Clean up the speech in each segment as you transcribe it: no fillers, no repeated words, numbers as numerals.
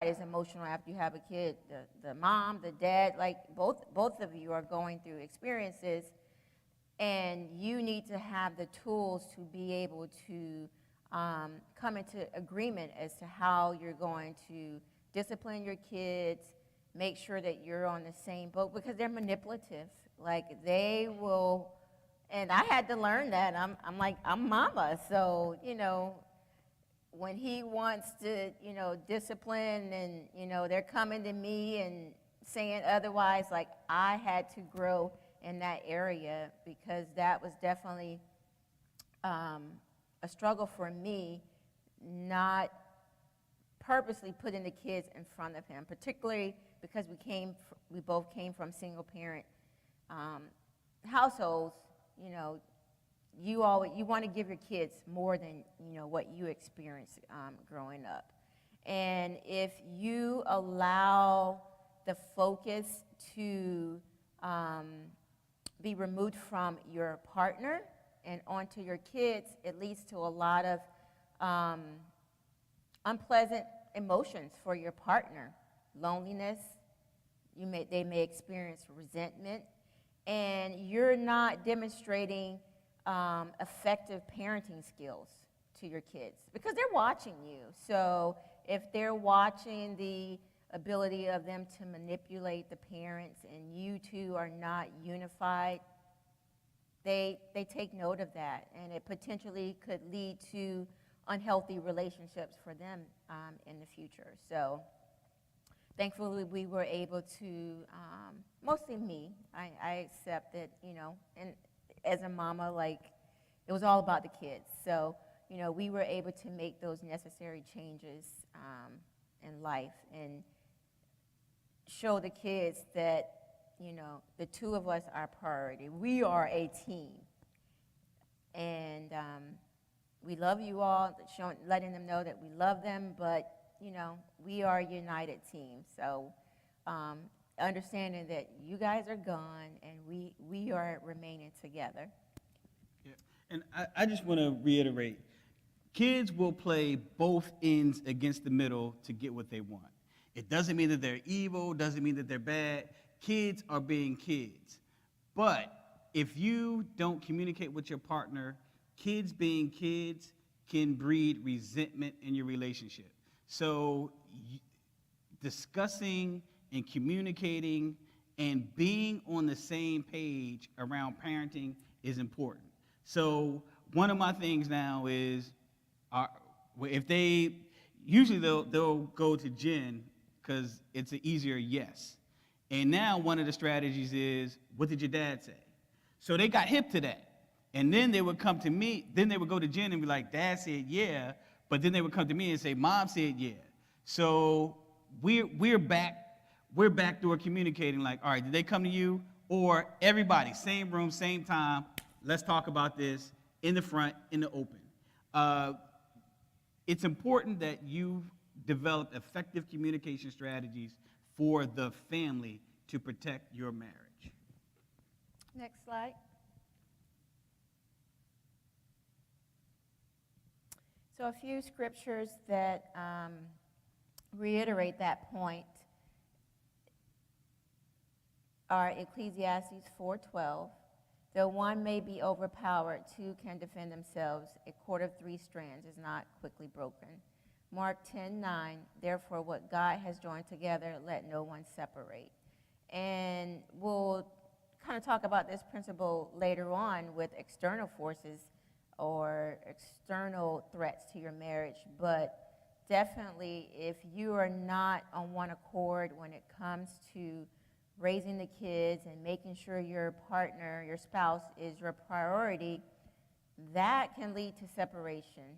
is emotional after you have a kid. The mom, the dad, like both of you are going through experiences, and you need to have the tools to be able to come into agreement as to how you're going to discipline your kids, make sure that you're on the same boat, because they're manipulative. Like, they will, and I had to learn that. I'm mama, so, when he wants to, discipline, and, they're coming to me and saying otherwise, like, I had to grow in that area, because that was definitely a struggle for me, not purposely putting the kids in front of him, particularly because we both came from single parent households. You want to give your kids more than what you experienced growing up. And if you allow the focus to be removed from your partner and onto your kids, it leads to a lot of unpleasant emotions for your partner. Loneliness, they may experience resentment, and you're not demonstrating effective parenting skills to your kids because they're watching you. So if they're watching the ability of them to manipulate the parents and you two are not unified, they take note of that, and it potentially could lead to unhealthy relationships for them in the future. So thankfully we were able to, mostly me, I accept that, and as a mama, like, it was all about the kids. So, we were able to make those necessary changes in life and show the kids that, the two of us are priority. We are a team. And we love you all, letting them know that we love them, but, we are a united team. So understanding that you guys are gone and we are remaining together. Yeah. And I just want to reiterate, kids will play both ends against the middle to get what they want. It doesn't mean that they're evil, doesn't mean that they're bad. Kids are being kids. But if you don't communicate with your partner, kids being kids can breed resentment in your relationship. So discussing and communicating and being on the same page around parenting is important. So one of my things now is, if usually they'll go to Jen because it's an easier yes. And now one of the strategies is, what did your dad say? So they got hip to that. And then they would come to me, then they would go to Jen and be like, Dad said yeah, but then they would come to me and say, Mom said yeah. So we're backdoor communicating, like, all right, did they come to you? Or everybody, same room, same time, let's talk about this in the front, in the open. It's important that you develop effective communication strategies for the family to protect your marriage. Next slide. So a few scriptures that reiterate that point are Ecclesiastes 4:12. Though one may be overpowered, two can defend themselves. A cord of three strands is not quickly broken. Mark 10:9. Therefore, what God has joined together, let no one separate. And we'll kind of talk about this principle later on with external forces or external threats to your marriage, but definitely if you are not on one accord when it comes to raising the kids and making sure your partner, your spouse, is your priority, that can lead to separation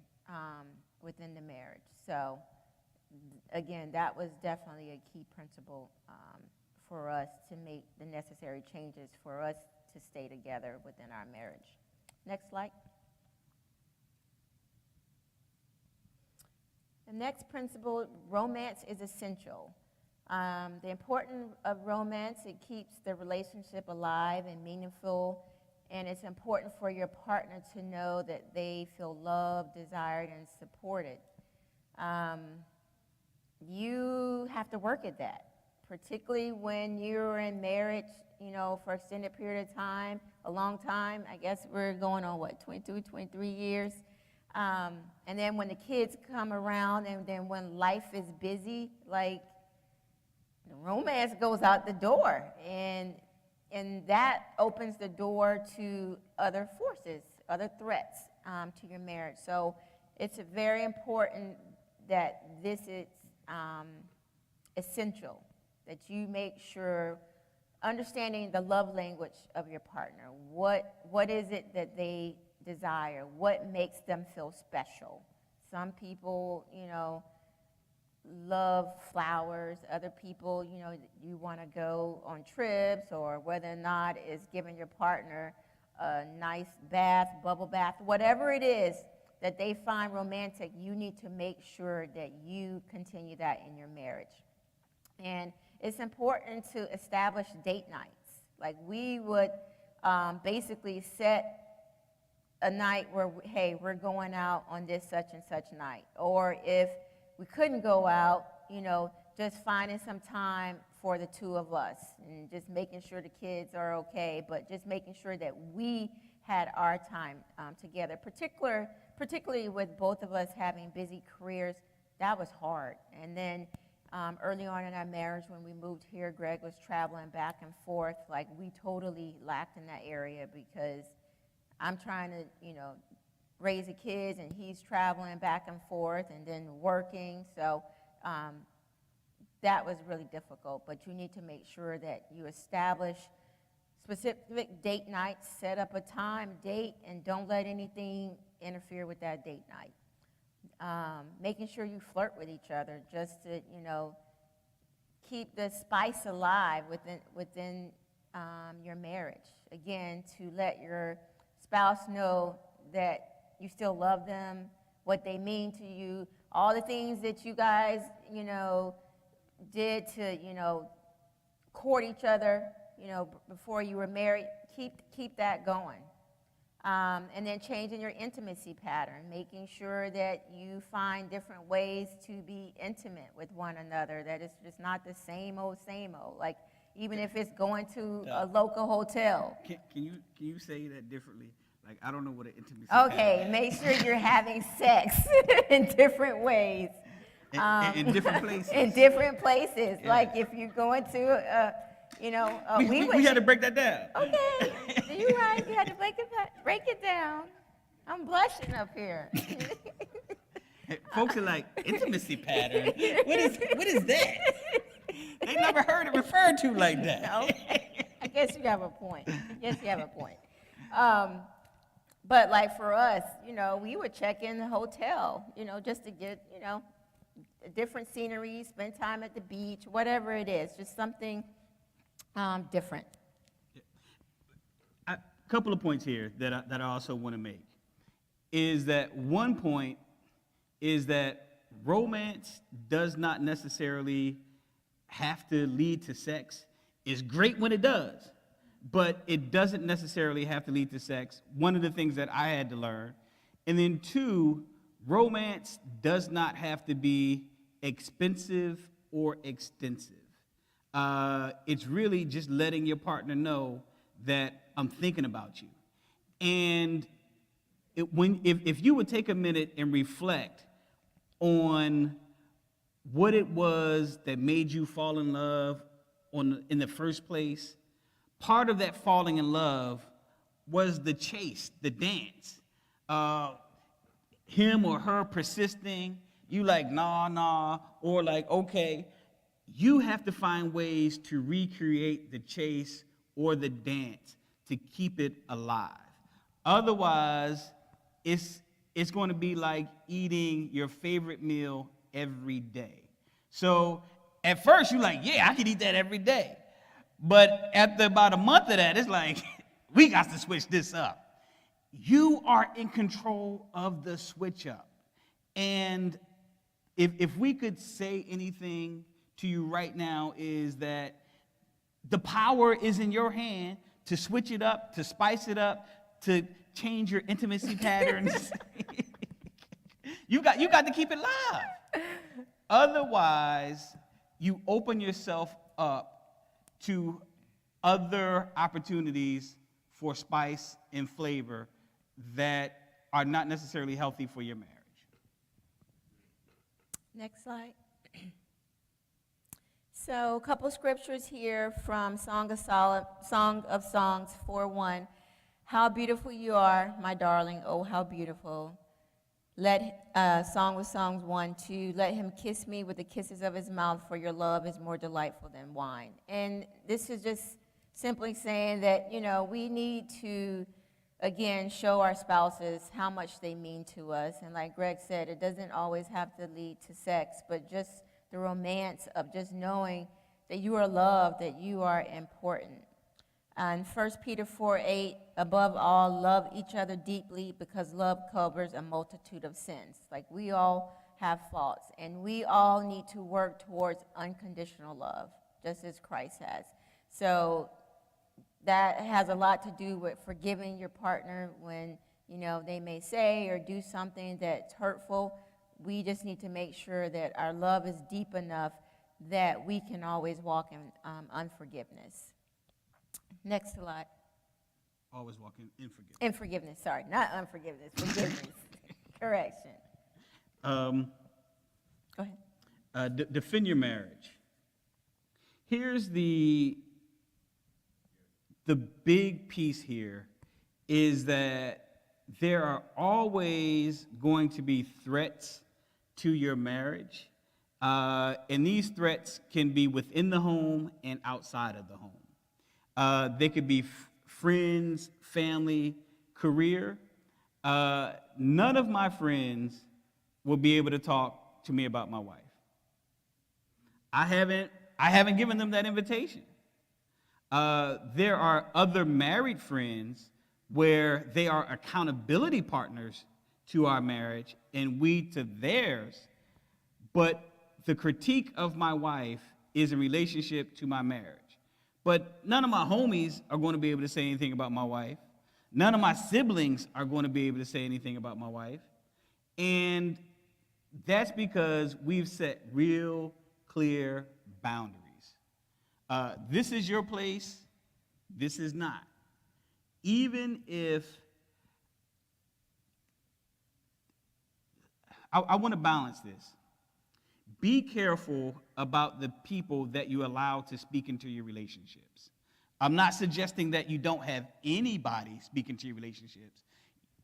within the marriage. So again, that was definitely a key principle for us to make the necessary changes for us to stay together within our marriage. Next slide. The next principle, romance is essential. The importance of romance, it keeps the relationship alive and meaningful, and it's important for your partner to know that they feel loved, desired, and supported. you have to work at that, particularly when you're in marriage, for extended period of time, a long time. I guess we're going on, 22, 23 years. And then when the kids come around, and then when life is busy, like, the romance goes out the door. And that opens the door to other forces, other threats to your marriage. So it's very important that this is essential, that you make sure, understanding the love language of your partner. What is it that they desire? What makes them feel special? Some people, love flowers. Other people, you want to go on trips, or whether or not it's giving your partner a nice bath, bubble bath, whatever it is that they find romantic, you need to make sure that you continue that in your marriage. And it's important to establish date nights. Like, we would basically set a night where, hey, we're going out on this such and such night. Or if we couldn't go out, just finding some time for the two of us, and just making sure the kids are okay, but just making sure that we had our time together. Particularly with both of us having busy careers, that was hard. And then early on in our marriage, when we moved here, Greg was traveling back and forth. Like, we totally lacked in that area, because I'm trying to, raise the kids, and he's traveling back and forth and then working. So that was really difficult. But you need to make sure that you establish specific date nights, set up a time, date, and don't let anything interfere with that date night. Making sure you flirt with each other, just to, keep the spice alive within your marriage. Again, to let your spouse know that you still love them, what they mean to you, all the things that you guys, did to, court each other, before you were married. Keep that going. And then changing your intimacy pattern, making sure that you find different ways to be intimate with one another, that it's just not the same old. Like, even if it's going to a local hotel. Can you say that differently? Like, I don't know what an intimacy Okay, make sure you're having sex in different ways. In different places. In different places. Yeah. Like, if you're going to, we had to break that down. Okay, you're right. You had to break it down. I'm blushing up here. Folks are like, intimacy pattern? What is that? They never heard it referred to like that. No, I guess you have a point. But like, for us, we would check in the hotel, just to get, different scenery, spend time at the beach, whatever it is, just something different. A couple of points here that I also want to make is that one point is that romance does not necessarily have to lead to sex. It's great when it does, but it doesn't necessarily have to lead to sex. One of the things that I had to learn. And then two, romance does not have to be expensive or extensive. It's really just letting your partner know that I'm thinking about you. And if you would take a minute and reflect on what it was that made you fall in love in the first place, part of that falling in love was the chase, the dance. Him or her persisting, you like, nah, or like, okay. You have to find ways to recreate the chase or the dance to keep it alive. Otherwise, it's going to be like eating your favorite meal every day. So at first you're like, yeah, I could eat that every day. But after about a month of that, it's like, we got to switch this up. You are in control of the switch up. And if we could say anything to you right now, is that the power is in your hand to switch it up, to spice it up, to change your intimacy patterns. You got to keep it live. Otherwise, you open yourself up to other opportunities for spice and flavor that are not necessarily healthy for your marriage. Next slide. So, a couple scriptures here from Song of Songs 4:1. How beautiful you are, my darling, oh, how beautiful. Song of Songs 1:2. Let him kiss me with the kisses of his mouth, for your love is more delightful than wine. And this is just simply saying that, we need to, again, show our spouses how much they mean to us. And like Greg said, it doesn't always have to lead to sex, but just the romance of just knowing that you are loved, that you are important. And 1 Peter 4:8, above all, love each other deeply because love covers a multitude of sins. Like, we all have faults, and we all need to work towards unconditional love, just as Christ has. So that has a lot to do with forgiving your partner when, they may say or do something that's hurtful. We just need to make sure that our love is deep enough that we can always walk in unforgiveness. Next slide. Always walking in forgiveness. In forgiveness, sorry, not unforgiveness, forgiveness. Correction. Go ahead. Defend your marriage. Here's the big piece here is that there are always going to be threats to your marriage. And these threats can be within the home and outside of the home. They could be friends, family, career. None of my friends will be able to talk to me about my wife. I haven't given them that invitation. There are other married friends where they are accountability partners to our marriage and we to theirs, but the critique of my wife is in relationship to my marriage. But none of my homies are going to be able to say anything about my wife. None of my siblings are going to be able to say anything about my wife. And that's because we've set real clear boundaries. This is your place. This is not. Even if I want to balance this. Be careful about the people that you allow to speak into your relationships. I'm not suggesting that you don't have anybody speak into your relationships.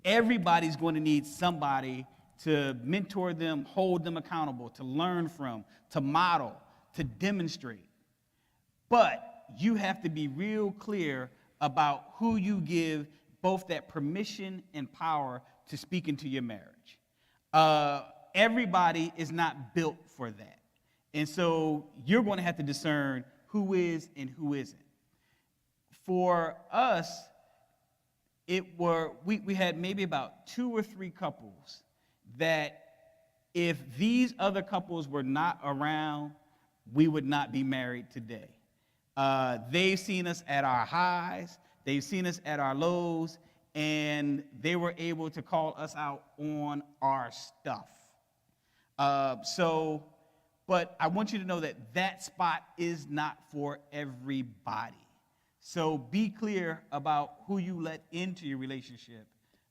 Everybody's going to need somebody to mentor them, hold them accountable, to learn from, to model, to demonstrate. But you have to be real clear about who you give both that permission and power to speak into your marriage. Everybody is not built for that. And so you're going to have to discern who is and who isn't. For us, we had maybe about 2 or 3 couples that if these other couples were not around, we would not be married today. They've seen us at our highs, they've seen us at our lows, and they were able to call us out on our stuff. But I want you to know that that spot is not for everybody. So be clear about who you let into your relationship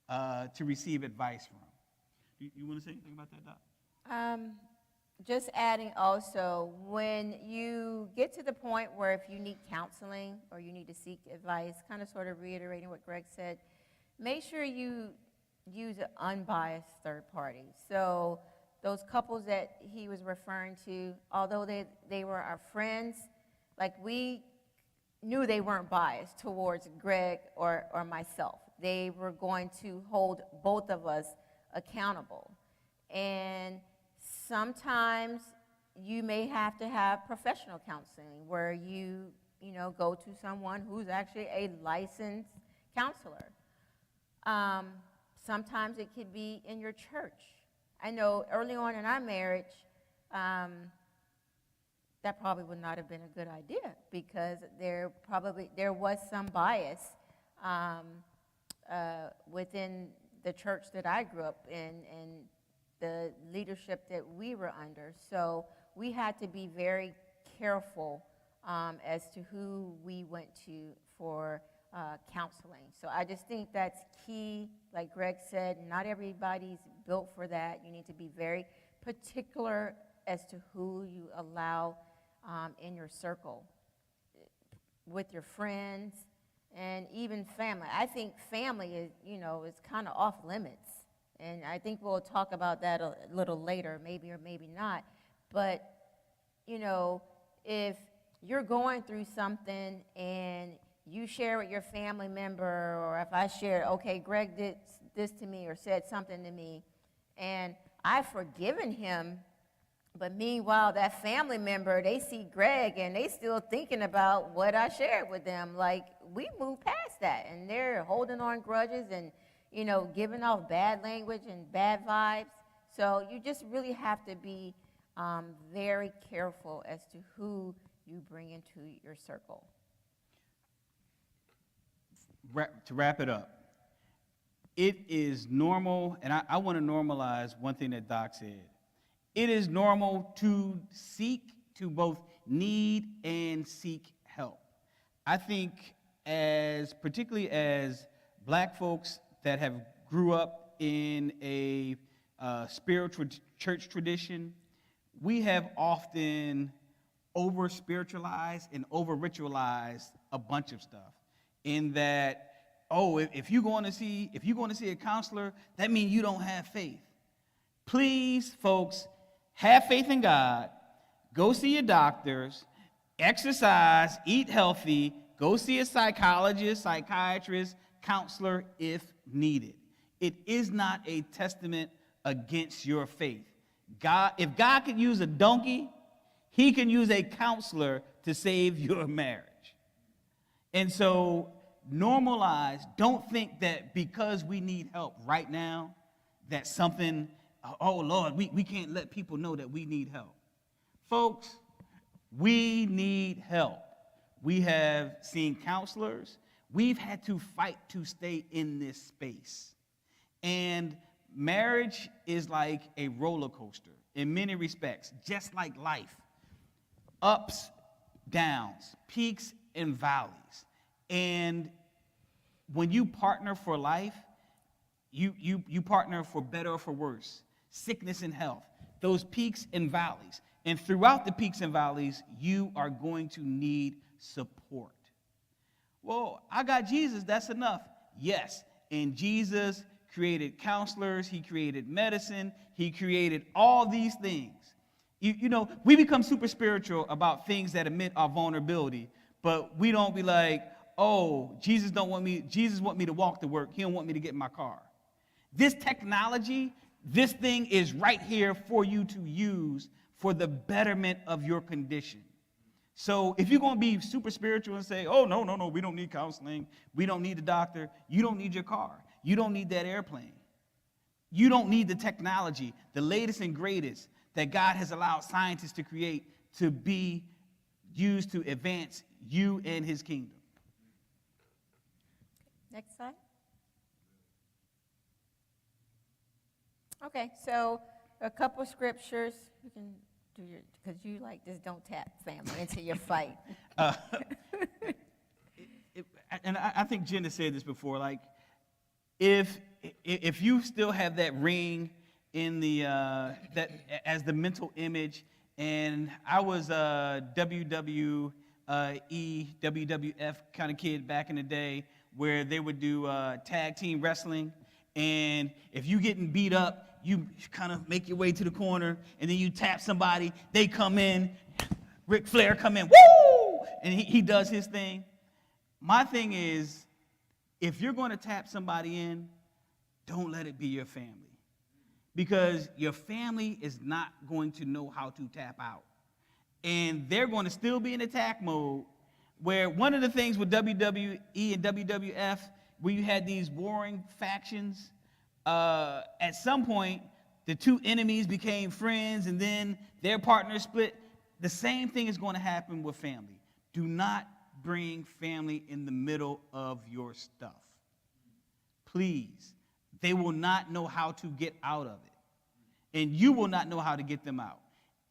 to receive advice from. You want to say anything about that, Doc? Just adding also, when you get to the point where if you need counseling or you need to seek advice, kind of sort of reiterating what Greg said, make sure you use an unbiased third party. So those couples that he was referring to, although they were our friends, like we knew they weren't biased towards Greg or myself. They were going to hold both of us accountable. And sometimes you may have to have professional counseling where you go to someone who's actually a licensed counselor. Sometimes it could be in your church. I know early on in our marriage, that probably would not have been a good idea because there was some bias within the church that I grew up in, and the leadership that we were under. So we had to be very careful as to who we went to for counseling. So I just think that's key. Like Greg said, not everybody's built for that. You need to be very particular as to who you allow in your circle, with your friends, and even family. I think family is kind of off limits. And I think we'll talk about that a little later, maybe or maybe not. But, if you're going through something and you share with your family member, or if I share, okay, Greg did this to me or said something to me, and I've forgiven him, but meanwhile, that family member, they see Greg and they still thinking about what I shared with them. Like, we moved past that, and they're holding on grudges and, giving off bad language and bad vibes. So you just really have to be very careful as to who you bring into your circle. To wrap it up, it is normal, and I want to normalize one thing that Doc said. It is normal to both need and seek help. I think particularly as black folks that have grew up in a spiritual church tradition, we have often over-spiritualized and over-ritualized a bunch of stuff. In that, if you're going to see a counselor, that means you don't have faith. Please, folks, have faith in God. Go see your doctors. Exercise. Eat healthy. Go see a psychologist, psychiatrist, counselor if needed. It is not a testament against your faith. If God could use a donkey, he can use a counselor to save your marriage. And so normalize, don't think that because we need help right now, that something, oh Lord, we can't let people know that we need help. Folks, we need help. We have seen counselors. We've had to fight to stay in this space. And marriage is like a roller coaster in many respects, just like life. Ups, downs, peaks, and valleys. And when you partner for life, you partner for better or for worse, sickness and health, those peaks and valleys. And throughout the peaks and valleys, you are going to need support. Well, I got Jesus, that's enough. Yes, and Jesus created counselors, he created medicine, he created all these things. We become super spiritual about things that admit our vulnerability, but we don't be like, oh, Jesus want me to walk to work, he don't want me to get in my car. This technology, this thing is right here for you to use for the betterment of your condition. So if you're going to be super spiritual and say, oh, no, we don't need counseling, we don't need a doctor, you don't need your car, you don't need that airplane. You don't need the technology, the latest and greatest that God has allowed scientists to create to be used to advance you and his kingdom. Next slide. Okay, so a couple scriptures. You can do because you like this don't tap family into your fight. And I think Jenna said this before, like, if you still have that ring in the that as the mental image, and I was a WWE, WWF kind of kid back in the day, where they would do tag team wrestling, and if you getting beat up, you kind of make your way to the corner, and then you tap somebody, they come in, Ric Flair come in, woo, and he does his thing. My thing is, if you're going to tap somebody in, don't let it be your family. Because your family is not going to know how to tap out. And they're going to still be in attack mode, where one of the things with WWE and WWF, where you had these warring factions, at some point, the two enemies became friends, and then their partners split. The same thing is going to happen with family. Do not bring family in the middle of your stuff. Please. They will not know how to get out of it. and you will not know how to get them out.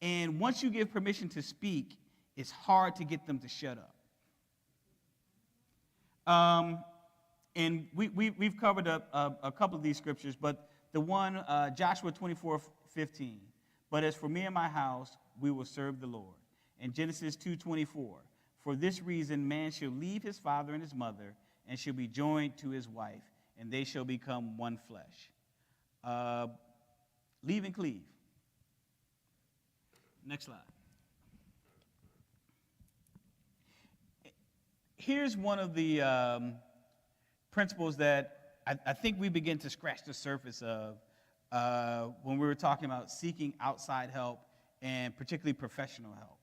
And once you give permission to speak, it's hard to get them to shut up. And we've covered a couple of these scriptures, but the one, Joshua 24:15. But as for me and my house, we will serve the Lord. And Genesis 2:24. For this reason, man shall leave his father and his mother, and shall be joined to his wife, and they shall become one flesh. Leave and cleave. Next slide. Here's one of the principles that I think we begin to scratch the surface of when we were talking about seeking outside help and particularly professional help,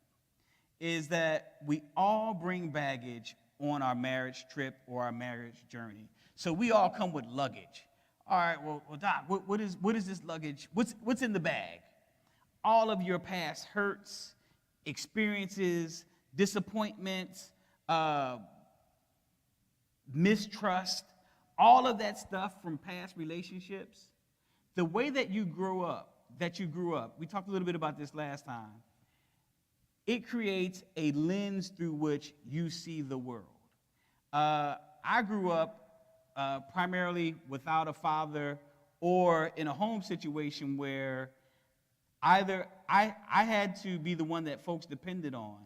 is that we all bring baggage on our marriage trip or our marriage journey. So we all come with luggage. All right, well Doc, what is this luggage? What's in the bag? All of your past hurts, experiences, disappointments, mistrust, all of that stuff from past relationships. The way that you grew up, we talked a little bit about this last time, it creates a lens through which you see the world. I grew up primarily without a father or in a home situation where either I had to be the one that folks depended on,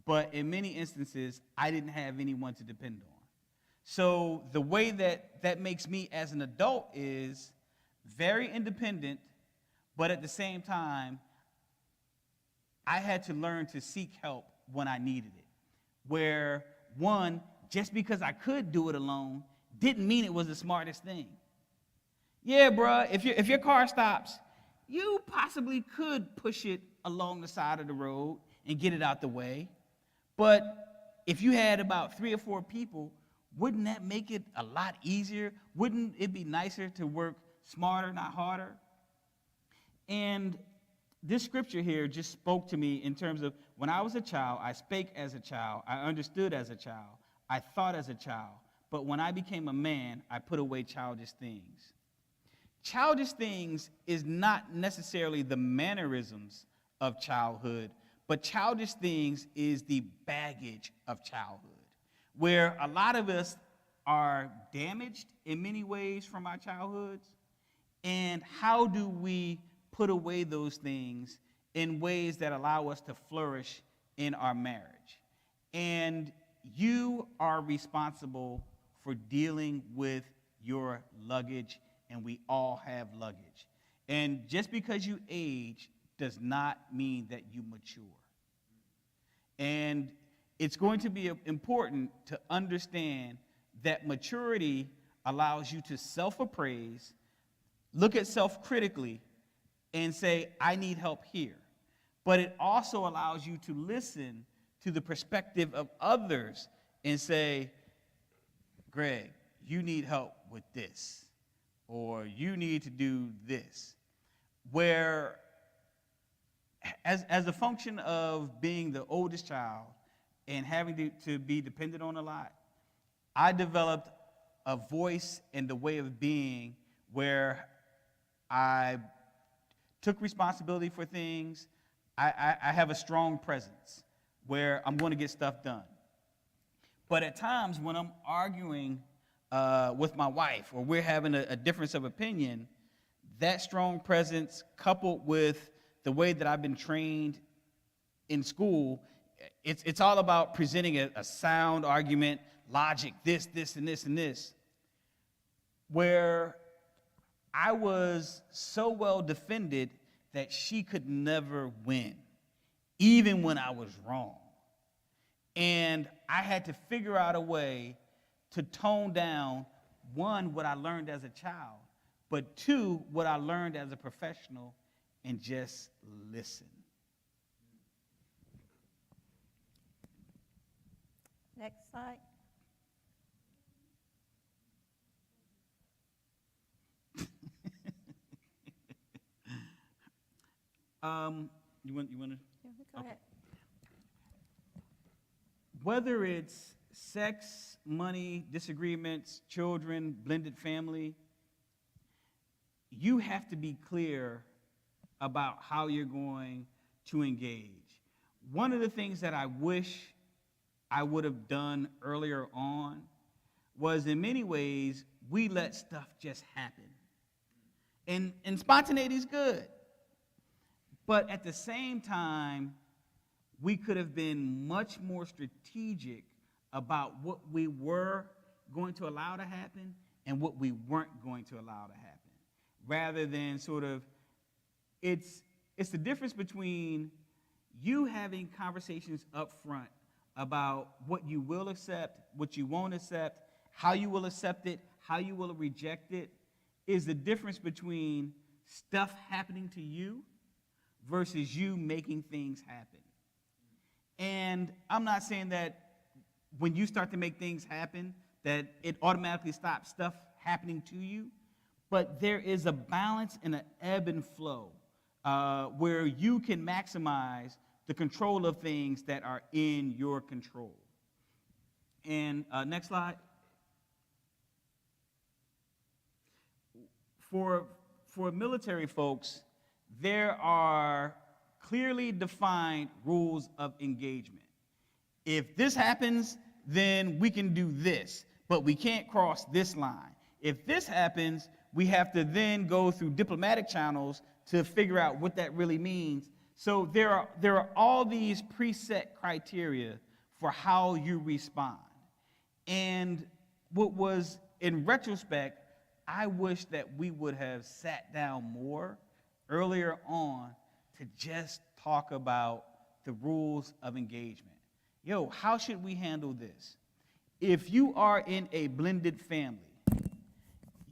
but in many instances, I didn't have anyone to depend on. So the way that makes me as an adult is very independent, but at the same time, I had to learn to seek help when I needed it. Where, one, just because I could do it alone didn't mean it was the smartest thing. Yeah, bruh, if your car stops, you possibly could push it along the side of the road and get it out the way. But if you had about 3 or 4 people, wouldn't that make it a lot easier? Wouldn't it be nicer to work smarter, not harder? And this scripture here just spoke to me in terms of when I was a child, I spake as a child, I understood as a child, I thought as a child. But when I became a man, I put away childish things. Childish things is not necessarily the mannerisms of childhood, but childish things is the baggage of childhood, where a lot of us are damaged in many ways from our childhoods. And how do we put away those things in ways that allow us to flourish in our marriage? And you are responsible for dealing with your luggage, and we all have luggage. And just because you age does not mean that you mature. And it's going to be important to understand that maturity allows you to self-appraise, look at self-critically, and say, I need help here. But it also allows you to listen to the perspective of others and say, Greg, you need help with this, or you need to do this. Where, as a function of being the oldest child and having to be dependent on a lot, I developed a voice and the way of being where I took responsibility for things. I have a strong presence where I'm going to get stuff done. But at times when I'm arguing with my wife or we're having a difference of opinion, that strong presence coupled with the way that I've been trained in school, it's all about presenting a sound argument, logic, this, and this, and this, where I was so well defended that she could never win, even when I was wrong. And I had to figure out a way to tone down, one, what I learned as a child, but two, what I learned as a professional, and just listen. Next slide. You want to? Yeah, go ahead. Whether it's sex, money, disagreements, children, blended family, you have to be clear about how you're going to engage. One of the things that I wish I would have done earlier on was, in many ways, we let stuff just happen. And spontaneity is good. But at the same time, we could have been much more strategic about what we were going to allow to happen and what we weren't going to allow to happen. Rather than sort of, it's the difference between you having conversations up front about what you will accept, what you won't accept, how you will accept it, how you will reject it, is the difference between stuff happening to you versus you making things happen. And I'm not saying that when you start to make things happen, that it automatically stops stuff happening to you, but there is a balance and an ebb and flow where you can maximize the control of things that are in your control. And next slide. For military folks, there are clearly defined rules of engagement. If this happens, then we can do this, but we can't cross this line. If this happens, we have to then go through diplomatic channels to figure out what that really means. So there are all these preset criteria for how you respond. And what was, in retrospect, I wish that we would have sat down more earlier on to just talk about the rules of engagement. Yo, how should we handle this? If you are in a blended family,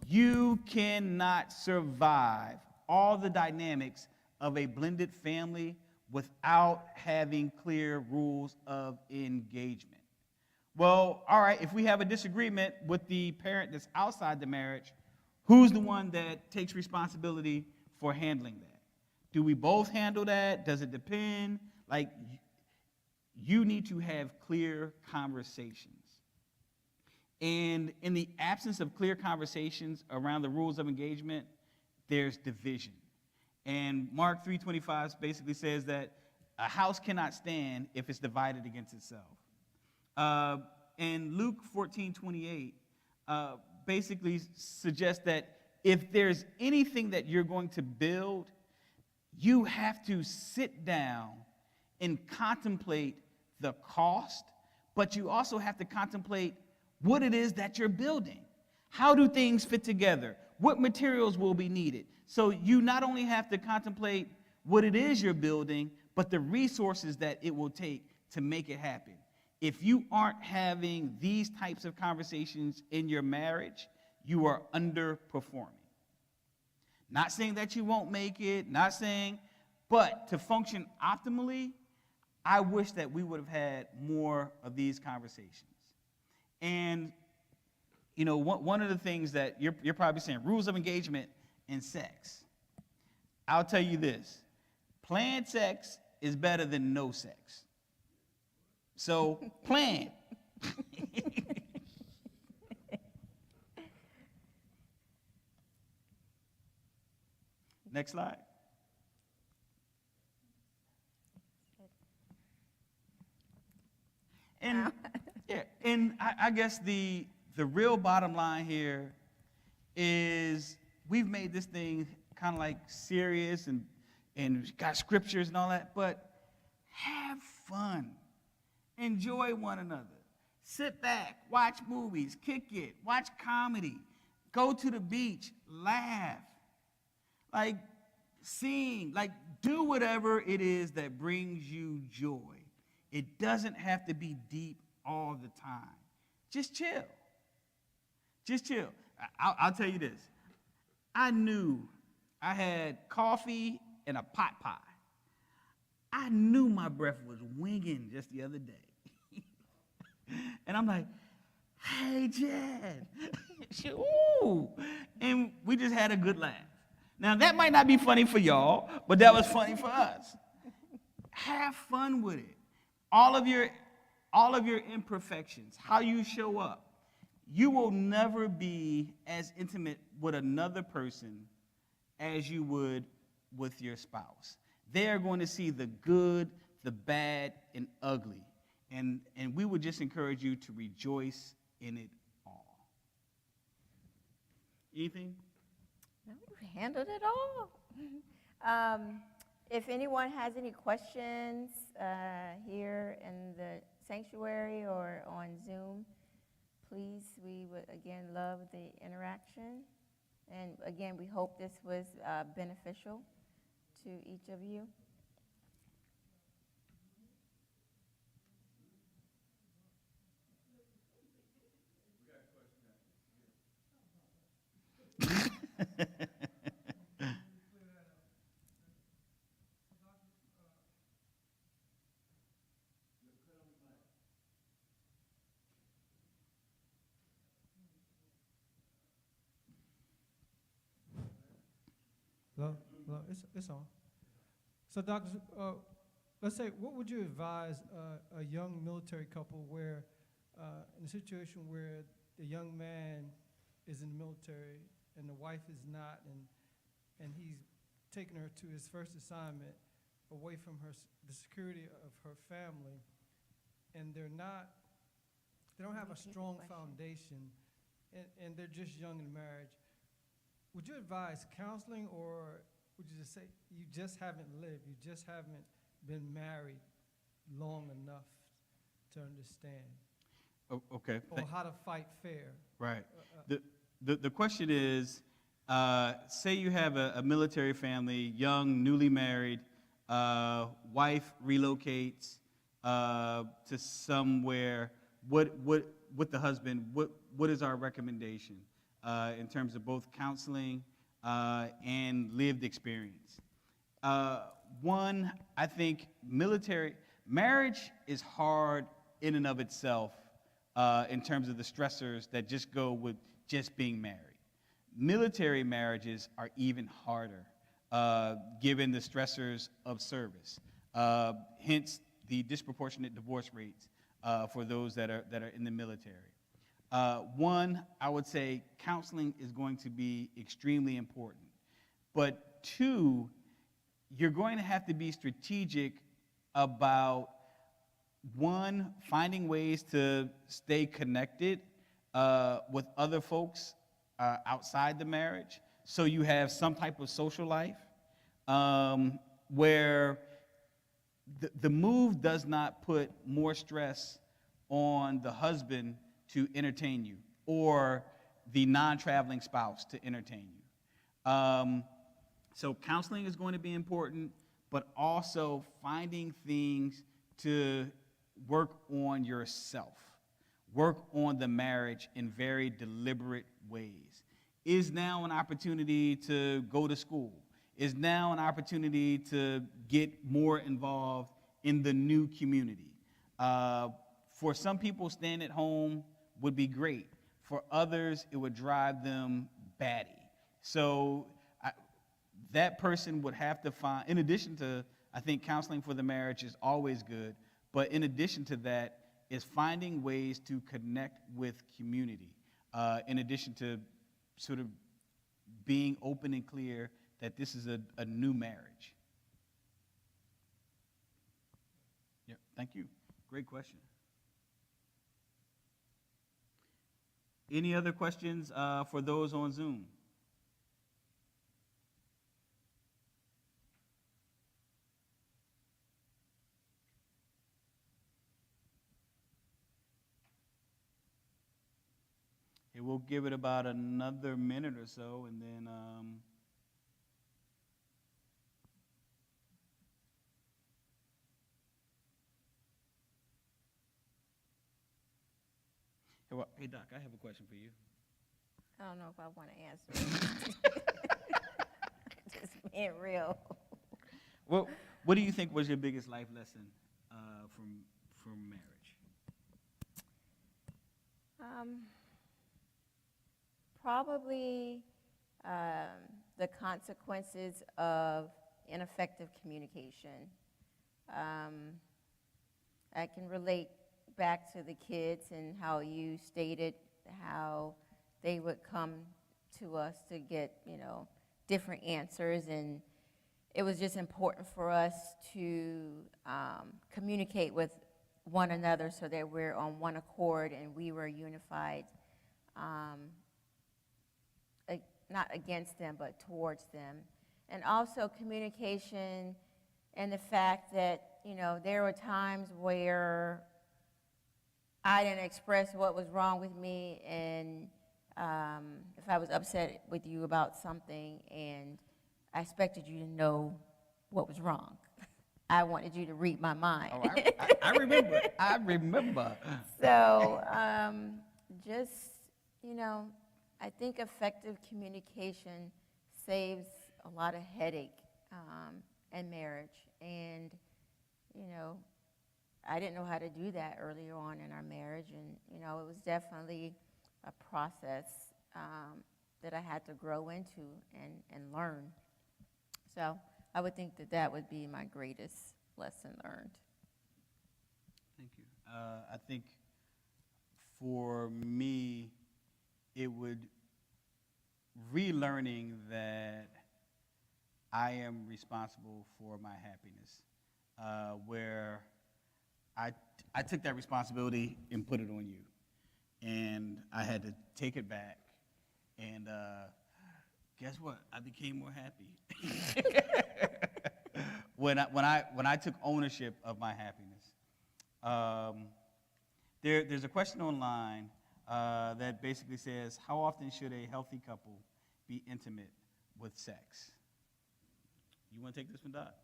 you cannot survive all the dynamics of a blended family without having clear rules of engagement. Well, all right, if we have a disagreement with the parent that's outside the marriage, who's the one that takes responsibility for handling that? Do we both handle that? Does it depend? Like, you need to have clear conversations. And in the absence of clear conversations around the rules of engagement, there's division. And Mark 3:25 basically says that a house cannot stand if it's divided against itself. And Luke 14:28 basically suggests that if there's anything that you're going to build, you have to sit down and contemplate the cost, but you also have to contemplate what it is that you're building. How do things fit together? What materials will be needed? So you not only have to contemplate what it is you're building, but the resources that it will take to make it happen. If you aren't having these types of conversations in your marriage, you are underperforming. Not saying that you won't make it, not saying, but to function optimally, I wish that we would have had more of these conversations. And, you know, one of the things that you're probably saying, rules of engagement in sex. I'll tell you this, planned sex is better than no sex. So plan. Next slide. And yeah, and I guess the real bottom line here is we've made this thing kind of like serious and got scriptures and all that, but have fun. Enjoy one another. Sit back, watch movies, kick it, watch comedy, go to the beach, laugh, like sing, like do whatever it is that brings you joy. It doesn't have to be deep all the time. Just chill. Just chill. I'll tell you this. I knew I had coffee and a pot pie. I knew my breath was winging just the other day. And I'm like, hey, Jen. Ooh. And we just had a good laugh. Now, that might not be funny for y'all, but that was funny for us. Have fun with it. All of your imperfections, how you show up. You will never be as intimate with another person as you would with your spouse. They are going to see the good, the bad, and ugly. And we would just encourage you to rejoice in it all. Anything? No, you handled it all. If anyone has any questions here in the sanctuary or on Zoom, please, we would again love the interaction. And again, we hope this was beneficial to each of you. Hello? Hello? It's on. So, doctor, let's say, what would you advise a young military couple where, in a situation where the young man is in the military and the wife is not, and he's taking her to his first assignment away from the security of her family, and they don't have a strong foundation, and they're just young in marriage? Would you advise counseling, or would you just say you just haven't lived, you just haven't been married long enough to understand? Okay. Or how to fight fair? Right. The question is, say you have a military family, young, newly married, wife relocates to somewhere. With the husband, what is our recommendation in terms of both counseling and lived experience? One, I think marriage is hard in and of itself in terms of the stressors that just go with just being married. Military marriages are even harder given the stressors of service, hence the disproportionate divorce rates for those that are in the military. One, I would say counseling is going to be extremely important. But two, you're going to have to be strategic about, one, finding ways to stay connected with other folks outside the marriage, so you have some type of social life where the move does not put more stress on the husband to entertain you or the non-traveling spouse to entertain you. So counseling is going to be important, but also finding things to work on yourself, work on the marriage in very deliberate ways. Is now an opportunity to go to school? Is now an opportunity to get more involved in the new community? For some people, staying at home would be great. For others, it would drive them batty. So that person would have to find, in addition to, I think counseling for the marriage is always good, but in addition to that is finding ways to connect with community, in addition to sort of being open and clear that this is a new marriage. Yeah, thank you. Great question. Any other questions for those on Zoom? Okay, we'll give it about another minute or so, and then hey, Doc, I have a question for you. I don't know if I want to answer it. Just being real. Well, what do you think was your biggest life lesson from marriage? Probably the consequences of ineffective communication. I can relate back to the kids and how you stated how they would come to us to get, different answers, and it was just important for us to communicate with one another so that we're on one accord and we were unified, not against them, but towards them. And also communication and the fact that, there were times where I didn't express what was wrong with me, and if I was upset with you about something and I expected you to know what was wrong. I wanted you to read my mind. Oh, I remember. I remember. So just, I think effective communication saves a lot of headache in marriage. And, I didn't know how to do that earlier on in our marriage. And, it was definitely a process that I had to grow into and learn. So I would think that that would be my greatest lesson learned. Thank you. I think for me, it would relearning that I am responsible for my happiness, where I took that responsibility and put it on you, and I had to take it back. And guess what? I became more happy when I took ownership of my happiness. There's a question online that basically says, how often should a healthy couple be intimate with sex? You want to take this one, Dot?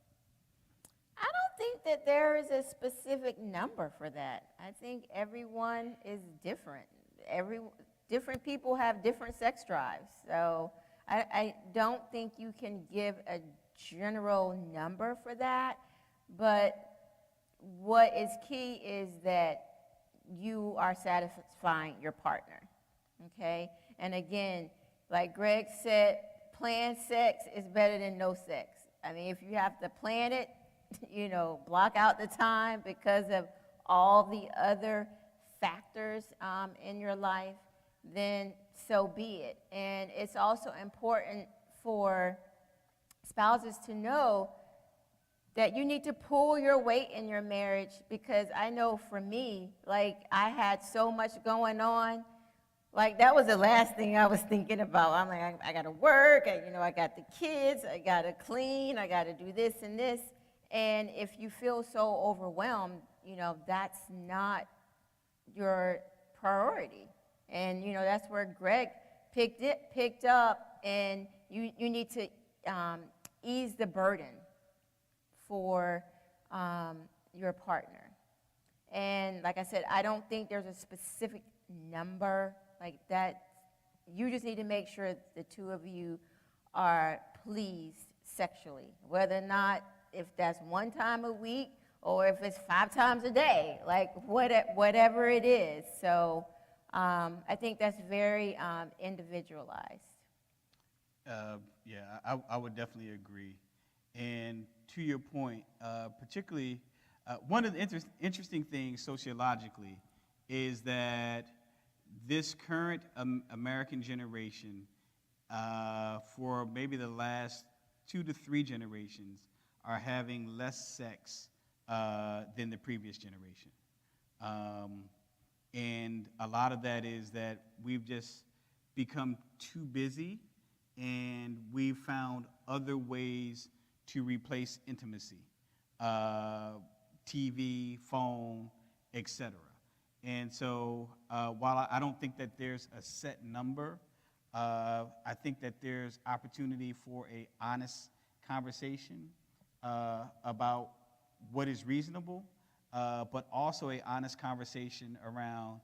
I don't think that there is a specific number for that. I think everyone is different. Different people have different sex drives. So I don't think you can give a general number for that. But what is key is that you are satisfying your partner, okay? And again, like Greg said, planned sex is better than no sex. I mean, if you have to plan it, block out the time because of all the other factors in your life, then so be it. And it's also important for spouses to know that you need to pull your weight in your marriage, because I know for me, like, I had so much going on. Like, that was the last thing I was thinking about. I'm like, I got to work, I got the kids, I got to clean, I got to do this and this. And if you feel so overwhelmed, that's not your priority. And, that's where Greg picked up, and you need to ease the burden for your partner. And like I said, I don't think there's a specific number like that. You just need to make sure the two of you are pleased sexually, whether or not, if that's one time a week or if it's 5 times a day, like whatever it is. So I think that's very individualized. Yeah, I would definitely agree. And to your point, particularly, one of the interesting things sociologically is that this current American generation, for maybe the last 2 to 3 generations, are having less sex than the previous generation. And a lot of that is that we've just become too busy, and we've found other ways to replace intimacy, TV, phone, etc. And so while I don't think that there's a set number, I think that there's opportunity for an honest conversation about what is reasonable, but also an honest conversation around,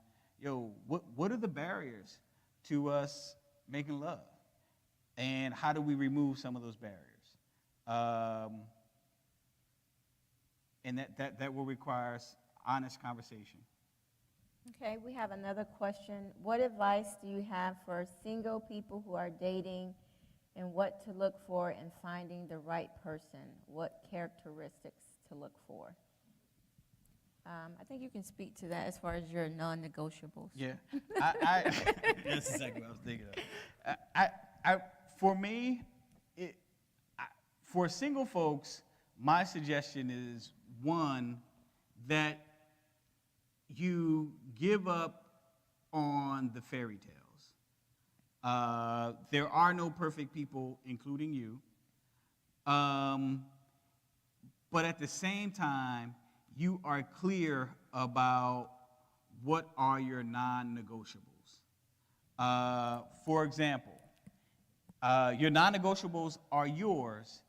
what are the barriers to us making love? And how do we remove some of those barriers? And that will require honest conversation. Okay, we have another question. What advice do you have for single people who are dating, and what to look for in finding the right person? What characteristics to look for? I think you can speak to that as far as your non-negotiables. Yeah, that's exactly what I was thinking of. For me, For single folks, my suggestion is one, that you give up on the fairy tales. There are no perfect people, including you. But at the same time, you are clear about what are your non-negotiables. For example, your non-negotiables are yours,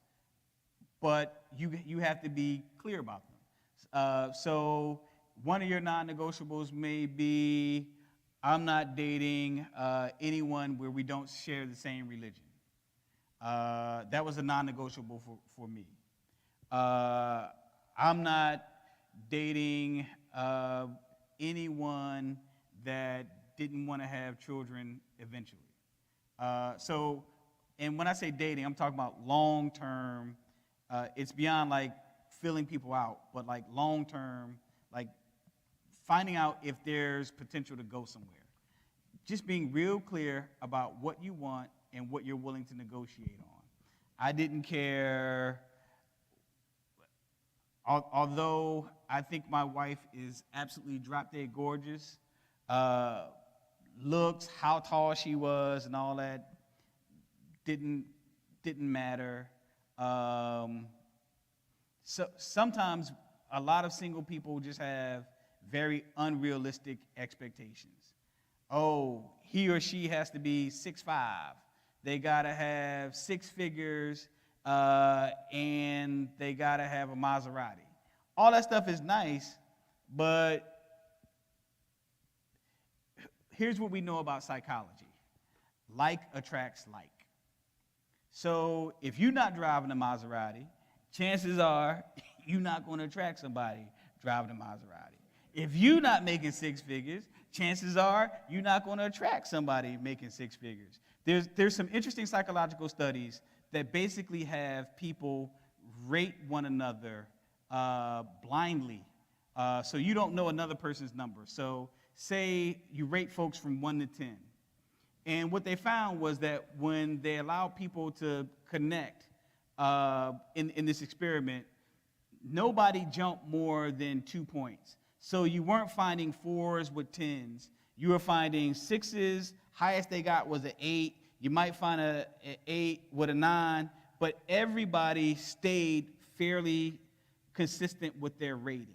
but you have to be clear about them. So one of your non-negotiables may be, I'm not dating anyone where we don't share the same religion. That was a non-negotiable for me. I'm not dating anyone that didn't want to have children eventually. And when I say dating, I'm talking about long-term. It's beyond like filling people out, but like long-term, like finding out if there's potential to go somewhere. Just being real clear about what you want and what you're willing to negotiate on. I didn't care, although I think my wife is absolutely drop-dead gorgeous, looks, how tall she was and all that didn't matter. So sometimes a lot of single people just have very unrealistic expectations. Oh, he or she has to be 6'5". They gotta have 6 figures, and they gotta have a Maserati. All that stuff is nice, but here's what we know about psychology. Like attracts like. So if you're not driving a Maserati, chances are you're not going to attract somebody driving a Maserati. If you're not making 6 figures, chances are you're not going to attract somebody making 6 figures. There's some interesting psychological studies that basically have people rate one another blindly. So you don't know another person's number. So say you rate folks from 1 to 10. And what they found was that when they allowed people to connect in this experiment, nobody jumped more than 2 points. So you weren't finding 4s with 10s. You were finding 6s. Highest they got was an 8. You might find an 8 with a 9. But everybody stayed fairly consistent with their rating.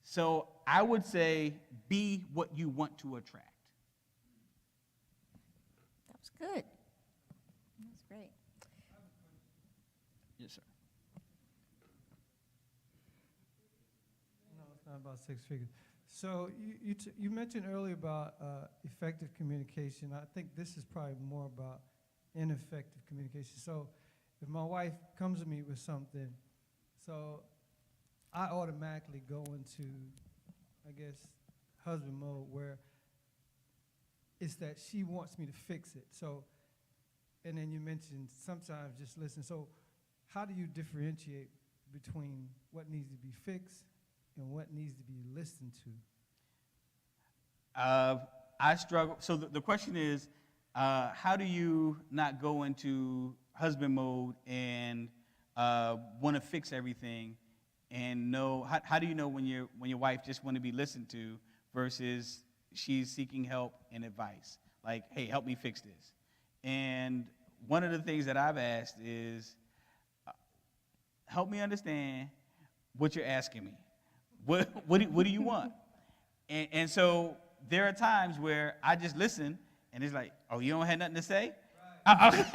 So I would say be what you want to attract. That was good. That's great. Yes, sir. No, it's not about 6 figures. So you mentioned earlier about effective communication. I think this is probably more about ineffective communication. So if my wife comes to me with something, so I automatically go into, I guess, husband mode where it's that she wants me to fix it. So, and then you mentioned sometimes just listen. So how do you differentiate between what needs to be fixed and what needs to be listened to? I struggle. So the question is, how do you not go into husband mode and want to fix everything, and know how do you know when your wife just want to be listened to versus she's seeking help and advice? Like, hey, help me fix this. And one of the things that I've asked is, help me understand what you're asking me. What do you want? And so there are times where I just listen, and it's like, oh, you don't have nothing to say? Right.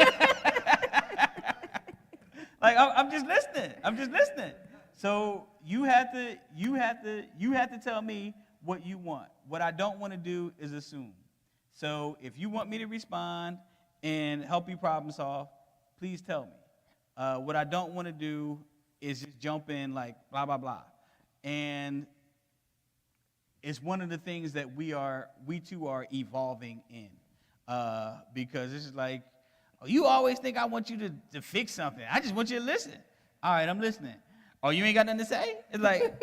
Like I'm just listening. I'm just listening. So you have to tell me what you want. What I don't want to do is assume. So if you want me to respond and help you problem solve, please tell me. What I don't want to do is just jump in like blah blah blah. And it's one of the things that we too are evolving in, because this is like, oh, you always think I want you to fix something. I just want you to listen. All right, I'm listening. Oh, you ain't got nothing to say? It's like,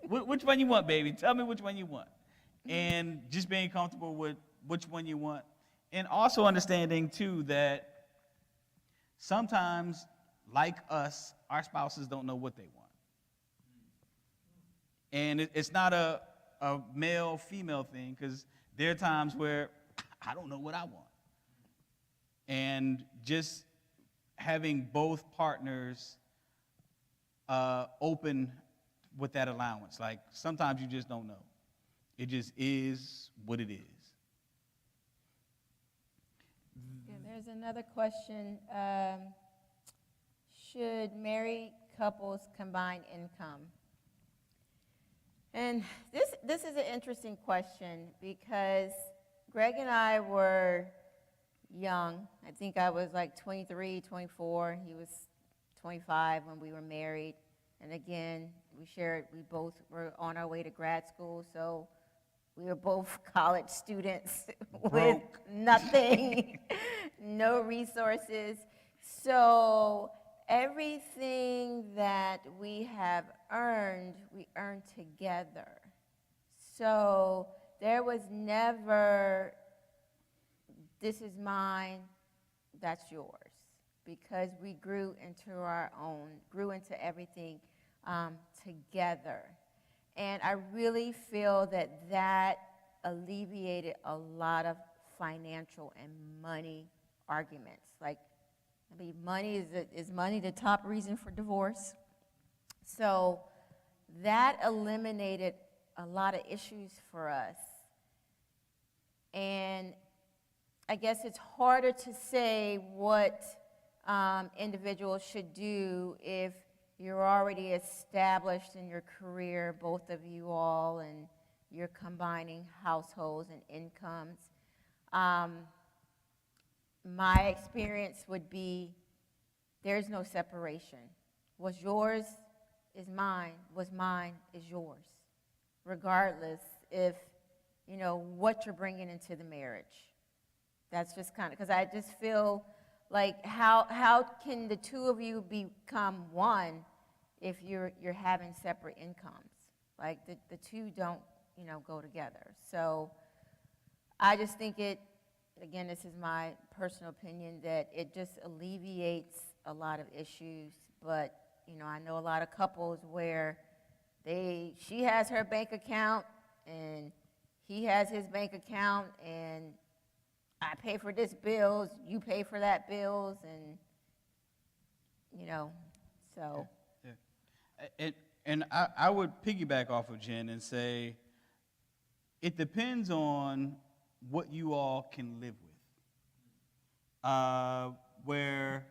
which one you want, baby? Tell me which one you want. And just being comfortable with which one you want. And also understanding, too, that sometimes like us, our spouses don't know what they want. And it's not a male-female thing, because there are times where I don't know what I want. And just having both partners open with that allowance. Like, sometimes you just don't know. It just is what it is. Yeah, there's another question. Should married couples combine income? And this is an interesting question, because Greg and I were young. I think I was like 23, 24. He was 25 when we were married. And again, we both were on our way to grad school, so we were both college students with Broke. nothing, no resources. So everything that we have earned, we earned together. So there was never, this is mine, that's yours. Because we grew into our own, grew into everything together. And I really feel that alleviated a lot of financial and money arguments. Like, I mean, money is money the top reason for divorce? So that eliminated a lot of issues for us. And I guess it's harder to say what individuals should do if you're already established in your career, both of you all, and you're combining households and incomes. My experience would be there's no separation. What's yours is mine. What's mine is yours, regardless if, what you're bringing into the marriage. That's just kind of, because I just feel like how can the two of you become one if you're having separate incomes? Like the two don't, go together. So I just think again, this is my personal opinion, that it just alleviates a lot of issues. But, I know a lot of couples where she has her bank account and he has his bank account, and I pay for this bills, you pay for that bills, and, so. Yeah. And I would piggyback off of Jen and say, it depends on what you all can live with. Where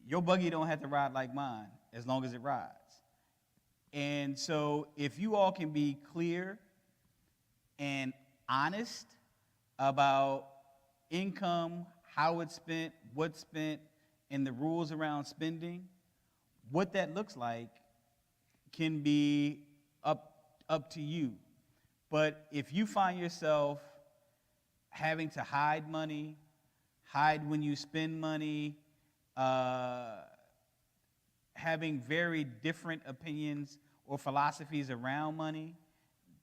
your buggy don't have to ride like mine as long as it rides. And so if you all can be clear and honest about income, how it's spent, what's spent, and the rules around spending, what that looks like can be up to you. But if you find yourself having to hide money, hide when you spend money, having very different opinions or philosophies around money,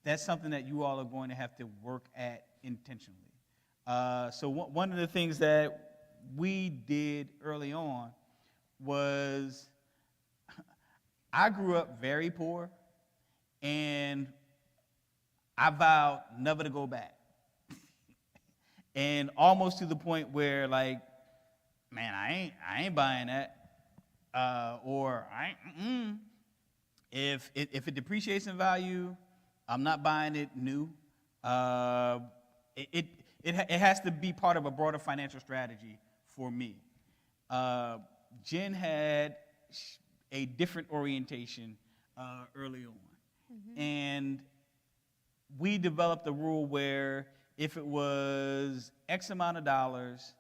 that's something that you all are going to have to work at intentionally. So one of the things that we did early on was, I grew up very poor, and I vowed never to go back. And almost to the point where, like, man, I ain't buying that. Or if it depreciates in value, I'm not buying it new. It has to be part of a broader financial strategy for me. Jen had a different orientation early on. Mm-hmm. And we developed a rule where if it was X amount of dollars,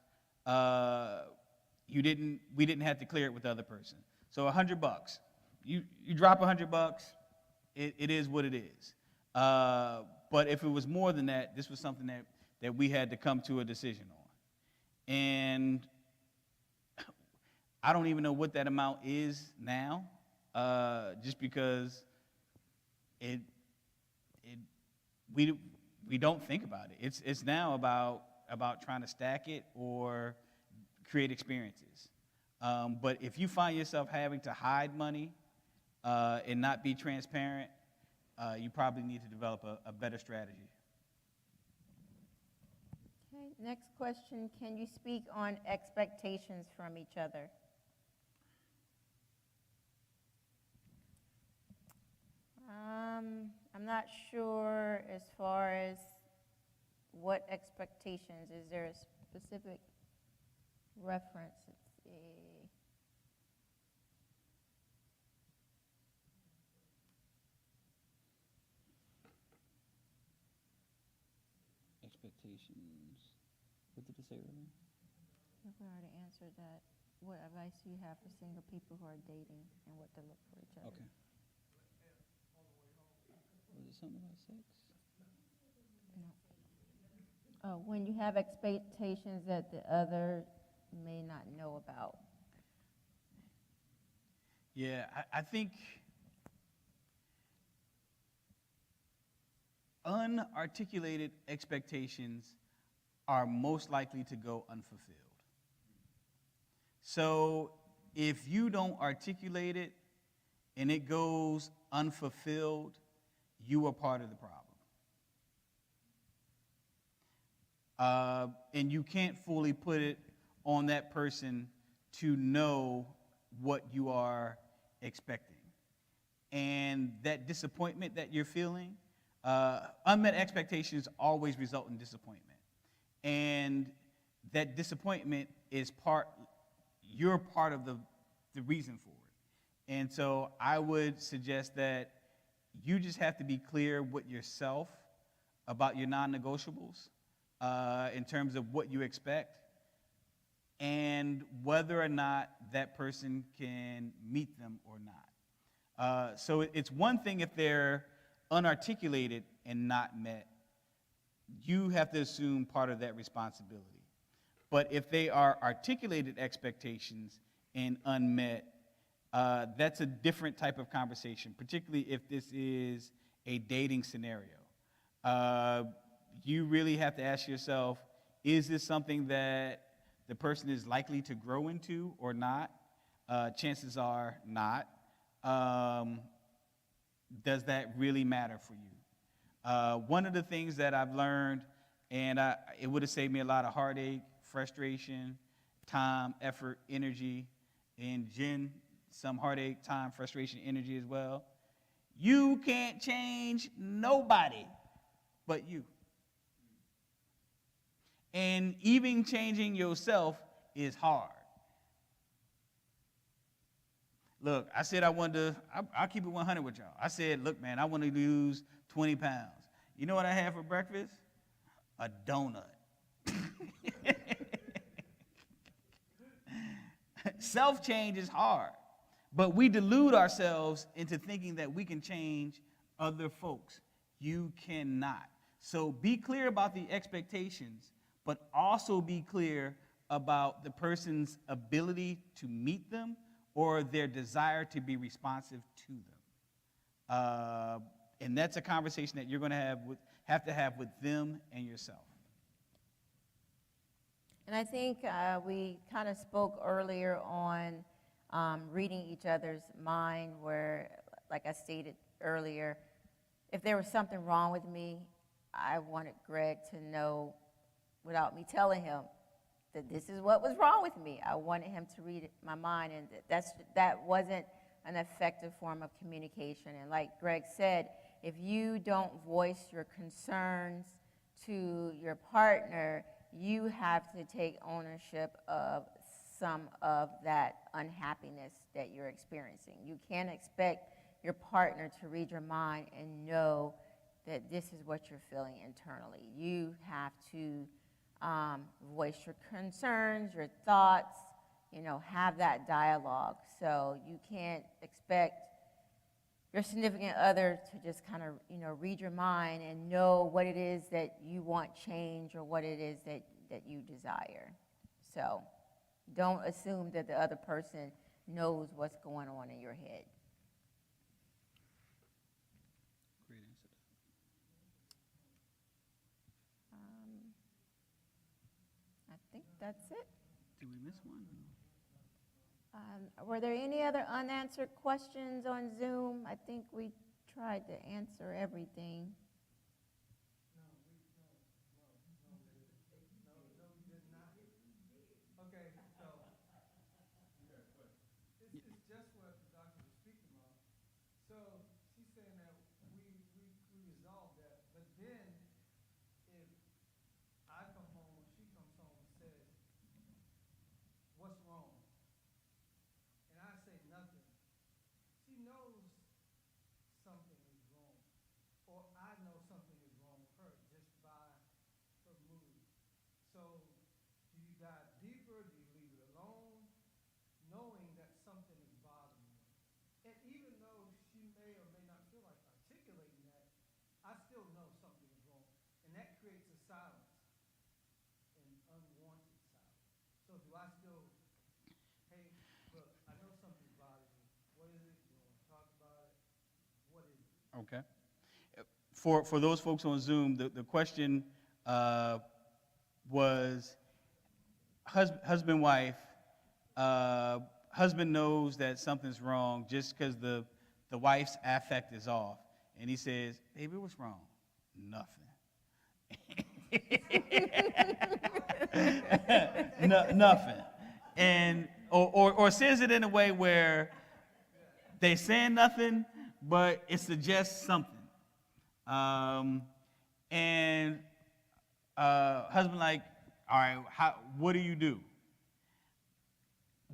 we didn't have to clear it with the other person. So $100, you drop $100, it is what it is. But if it was more than that, this was something that we had to come to a decision on. And I don't even know what that amount is now, just because we don't think about it. It's now about trying to stack it or create experiences. But if you find yourself having to hide money and not be transparent, you probably need to develop a better strategy. Okay, next question. Can you speak on expectations from each other? I'm not sure as far as what expectations. Is there a specific reference? Let's see. Expectations. What did it say earlier? I think we already answered that. What advice do you have for single people who are dating and what to look for each other? Okay. Was it something about sex? No. Oh, when you have expectations that the other may not know about. Yeah, I think unarticulated expectations are most likely to go unfulfilled. So if you don't articulate it and it goes unfulfilled, you are part of the problem. And you can't fully put it on that person to know what you are expecting. And that disappointment that you're feeling, unmet expectations always result in disappointment. And that disappointment is you're part of the reason for it. And so I would suggest that you just have to be clear with yourself about your non-negotiables in terms of what you expect and whether or not that person can meet them or not. So it's one thing if they're unarticulated and not met. You have to assume part of that responsibility. But if they are articulated expectations and unmet, that's a different type of conversation, particularly if this is a dating scenario. You really have to ask yourself, is this something that the person is likely to grow into or not? Chances are not. Does that really matter for you? One of the things that I've learned, and it would have saved me a lot of heartache, frustration, time, effort, energy, and some heartache, time, frustration, energy as well. You can't change nobody but you. And even changing yourself is hard. Look, I said I'll keep it 100 with y'all. I said, look, man, I want to lose 20 pounds. You know what I had for breakfast? A donut. Self-change is hard, but we delude ourselves into thinking that we can change other folks. You cannot. So be clear about the expectations, but also be clear about the person's ability to meet them or their desire to be responsive to them. And that's a conversation that you're going to have to have with them and yourself. And I think we kind of spoke earlier on reading each other's mind where, like I stated earlier, if there was something wrong with me, I wanted Greg to know without me telling him that this is what was wrong with me. I wanted him to read my mind, and that wasn't an effective form of communication. And like Greg said, if you don't voice your concerns to your partner, you have to take ownership of some of that unhappiness that you're experiencing. You can't expect your partner to read your mind and know that this is what you're feeling internally. You have to voice your concerns, your thoughts, have that dialogue. So you can't expect your significant other to just kind of, read your mind and know what it is that you want change or what it is that you desire. So don't assume that the other person knows what's going on in your head. Great answer. I think that's it. Did we miss one? Were there any other unanswered questions on Zoom? I think we tried to answer everything. Okay, so it's just what the doctor was speaking about. So she's saying that we resolved that, but then if I come home, she comes home and says, "What's wrong?" and I say nothing, she knows something is wrong, or I know something is wrong with her just by her mood. So do you dive deeper? Do you leave it alone, knowing that something is bothering you? And even though she may or may not feel like articulating that, I still know something is wrong. And that creates a silence, an unwanted silence. So do I still, hey, look, I know something's bothering you. What is it? You want to talk about it? What is it? Okay. For those folks on Zoom, the question was husband, wife. Husband knows that something's wrong just because the wife's affect is off. And he says, "Baby, what's wrong?" "Nothing." Nothing. And or says it in a way where they saying nothing, but it suggests something. And husband like, "All right, what do you do?"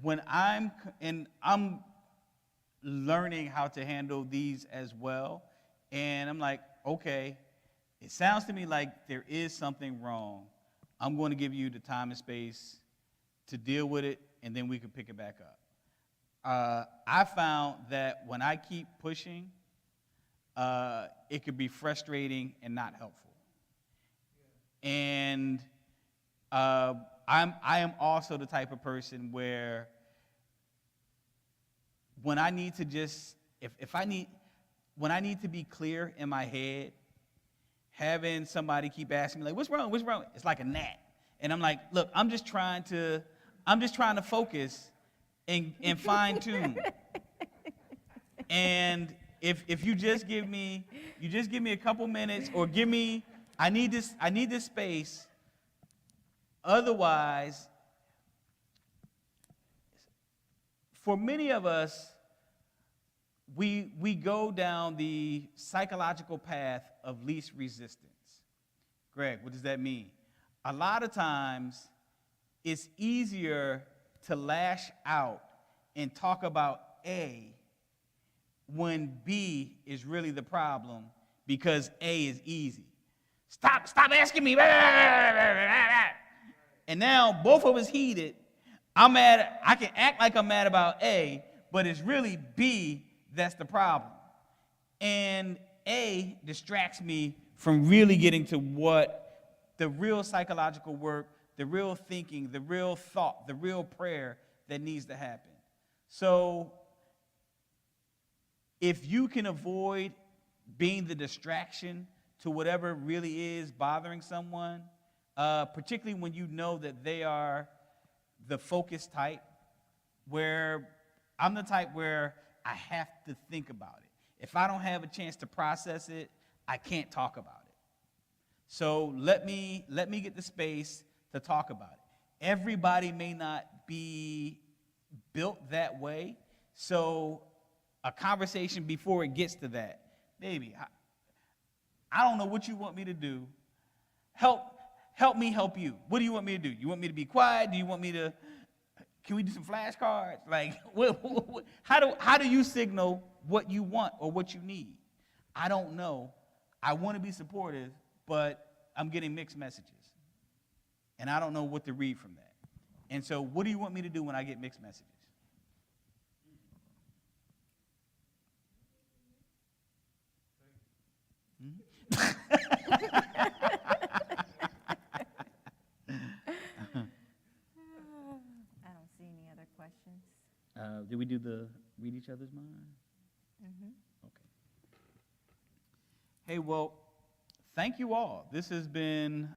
When I'm learning how to handle these as well, and I'm like, okay, it sounds to me like there is something wrong. I'm going to give you the time and space to deal with it, and then we can pick it back up. I found that when I keep pushing, it could be frustrating and not helpful. And I am also the type of person where when I need to just when I need to be clear in my head, having somebody keep asking me like, "What's wrong? What's wrong?" It's like a gnat, and I'm like, "Look, I'm just trying to focus and fine tune." And if you just give me a couple minutes, or I need this space. Otherwise, for many of us, we go down the psychological path of least resistance. Greg, what does that mean? A lot of times, it's easier to lash out and talk about A when B is really the problem, because A is easy. Stop asking me. And now both of us heated. I'm mad. I can act like I'm mad about A, but it's really B that's the problem. And A distracts me from really getting to what the real psychological work, the real thinking, the real thought, the real prayer that needs to happen. So if you can avoid being the distraction to whatever really is bothering someone, particularly when you know that they are the focused type, where I'm the type where I have to think about it. If I don't have a chance to process it, I can't talk about it. So let me get the space to talk about it. Everybody may not be built that way, so a conversation before it gets to that, "Baby, I don't know what you want me to do. Help me help you. What do you want me to do? You want me to be quiet? Do you want me to, can we do some flashcards?" Like, how do you signal what you want or what you need? I don't know. I want to be supportive, but I'm getting mixed messages. And I don't know what to read from that. And so what do you want me to do when I get mixed messages? I don't see any other questions. Did we do the read each other's mind? Mm-hmm. Okay. Hey, well, thank you all. This has been